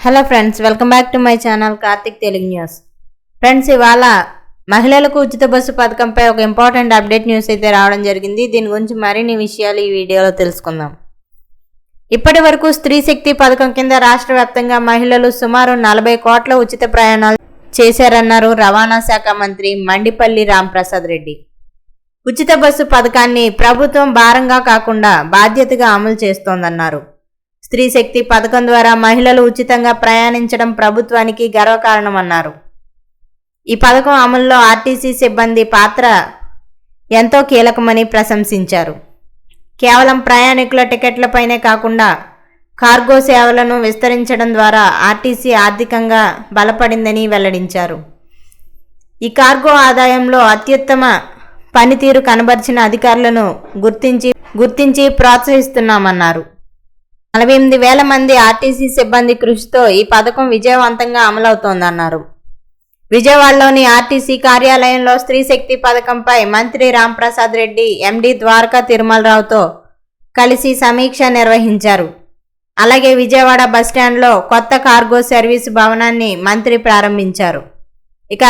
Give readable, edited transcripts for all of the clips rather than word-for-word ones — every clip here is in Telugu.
Hello friends, welcome back to my channel Karthik Telugu news. Friends, ఇవాళ మహిళలకు ఉచిత బస్సు పథకంపై ఒక ఇంపార్టెంట్ అప్డేట్ న్యూస్ అయితే రావడం జరిగింది. దీని గురించి మరిన్ని విషయాలు ఈ వీడియోలో తెలుసుకుందాం. ఇప్పటి వరకు స్త్రీ శక్తి పథకం కింద రాష్ట్ర వ్యాప్తంగా మహిళలు సుమారు 40 కోట్ల ఉచిత ప్రయాణాలు చేశారన్నారు రవాణా శాఖ మంత్రి మండిపల్లి రాంప్రసాద్ రెడ్డి. ఉచిత బస్సు పథకాన్ని ప్రభుత్వం భారంగా కాకుండా బాధ్యతగా అమలు చేస్తోందన్నారు. స్త్రీ శక్తి పథకం ద్వారా మహిళలు ఉచితంగా ప్రయాణించడం ప్రభుత్వానికి గర్వకారణమన్నారు. ఈ పథకం అమలులో ఆర్టీసీ సిబ్బంది పాత్ర ఎంతో కీలకమని ప్రశంసించారు. కేవలం ప్రయాణికుల టికెట్లపైనే కాకుండా కార్గో సేవలను విస్తరించడం ద్వారా ఆర్టీసీ ఆర్థికంగా బలపడిందని వెల్లడించారు. ఈ కార్గో ఆదాయంలో అత్యుత్తమ పనితీరు కనబరిచిన అధికారులను గుర్తించి ప్రోత్సహిస్తున్నామన్నారు. 48,000 మంది ఆర్టీసీ సిబ్బంది కృషితో ఈ పథకం విజయవంతంగా అమలవుతోందన్నారు. విజయవాడలోని ఆర్టీసీ కార్యాలయంలో స్త్రీ శక్తి పథకంపై మంత్రి రాంప్రసాద్ రెడ్డి ఎండీ ద్వారకా తిరుమలరావుతో కలిసి సమీక్ష నిర్వహించారు. అలాగే విజయవాడ బస్టాండ్లో కొత్త కార్గో సర్వీసు భవనాన్ని మంత్రి ప్రారంభించారు.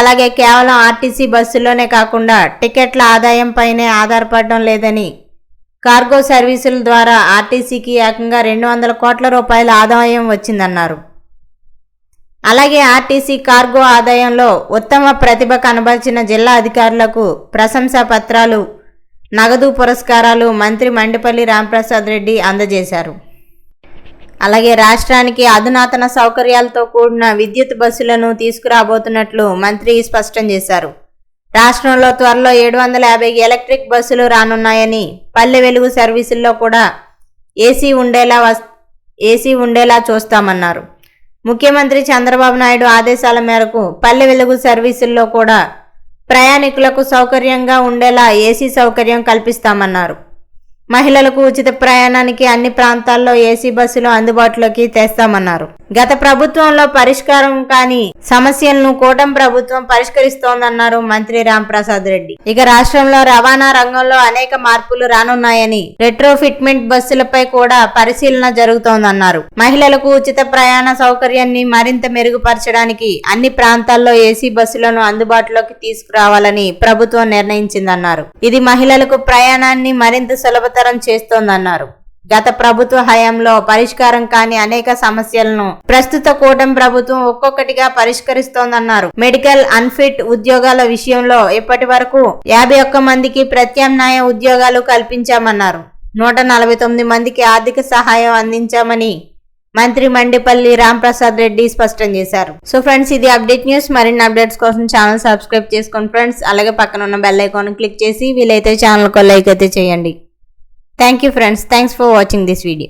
అలాగే కేవలం ఆర్టీసీ బస్సుల్లోనే కాకుండా టికెట్ల ఆదాయంపైనే ఆధారపడడం లేదని, కార్గో సర్వీసుల ద్వారా ఆర్టీసీకి ఏకంగా 200 కోట్ల రూపాయల ఆదాయం వచ్చిందన్నారు. అలాగే ఆర్టీసీ కార్గో ఆదాయంలో ఉత్తమ ప్రతిభ కనబరిచిన జిల్లా అధికారులకు ప్రశంసా పత్రాలు, నగదు పురస్కారాలు మంత్రి మండిపల్లి రాంప్రసాద్ రెడ్డి అందజేశారు. అలాగే రాష్ట్రానికి అధునాతన సౌకర్యాలతో కూడిన విద్యుత్ బస్సులను తీసుకురాబోతున్నట్లు మంత్రి స్పష్టం చేశారు. రాష్ట్రంలో త్వరలో 750 ఎలక్ట్రిక్ బస్సులు రానున్నాయని, పల్లె వెలుగు సర్వీసుల్లో కూడా ఏసీ ఉండేలా చూస్తామన్నారు. ముఖ్యమంత్రి చంద్రబాబు నాయుడు ఆదేశాల మేరకు పల్లె వెలుగు సర్వీసుల్లో కూడా ప్రయాణికులకు సౌకర్యంగా ఉండేలా ఏసీ సౌకర్యం కల్పిస్తామన్నారు. మహిళలకు ఉచిత ప్రయాణానికి అన్ని ప్రాంతాల్లో ఏసీ బస్సులు అందుబాటులోకి తెస్తామన్నారు. గత ప్రభుత్వంలో పరిష్కారం కాని సమస్యలను కూటమి ప్రభుత్వం పరిష్కరిస్తోందన్నారు మంత్రి రాంప్రసాద్ రెడ్డి. రాష్ట్రంలో రవాణా రంగంలో అనేక మార్పులు రానున్నాయని, రెట్రోఫిట్మెంట్ బస్సులపై కూడా పరిశీలన జరుగుతోందన్నారు. మహిళలకు ఉచిత ప్రయాణ సౌకర్యాన్ని మరింత మెరుగుపరచడానికి అన్ని ప్రాంతాల్లో ఏసీ బస్సులను అందుబాటులోకి తీసుకురావాలని ప్రభుత్వం నిర్ణయించిందన్నారు. ఇది మహిళలకు ప్రయాణాన్ని మరింత సులభతరం చేస్తోందన్నారు. గత ప్రభుత్వ హయాంలో పరిష్కారం కాని అనేక సమస్యలను ప్రస్తుత కూటమి ప్రభుత్వం ఒక్కొక్కటిగా పరిష్కరిస్తోందన్నారు. మెడికల్ అన్ఫిట్ ఉద్యోగాల విషయంలో ఇప్పటి వరకు 51 మందికి ప్రత్యామ్నాయ ఉద్యోగాలు కల్పించామన్నారు. 149 మందికి ఆర్థిక సహాయం అందించామని మంత్రి మండిపల్లి రాంప్రసాద్ రెడ్డి స్పష్టం చేశారు. సో ఫ్రెండ్స్, ఇది అప్డేట్ న్యూస్. మరిన్ని అప్డేట్స్ కోసం ఛానల్ సబ్స్క్రైబ్ చేసుకోండి ఫ్రెండ్స్. అలాగే పక్కన ఉన్న బెల్ ఐకాన్ క్లిక్ చేసి వీలైతే ఛానల్ కు లైక్ అయితే చేయండి. Thank you friends. Thanks for watching this video.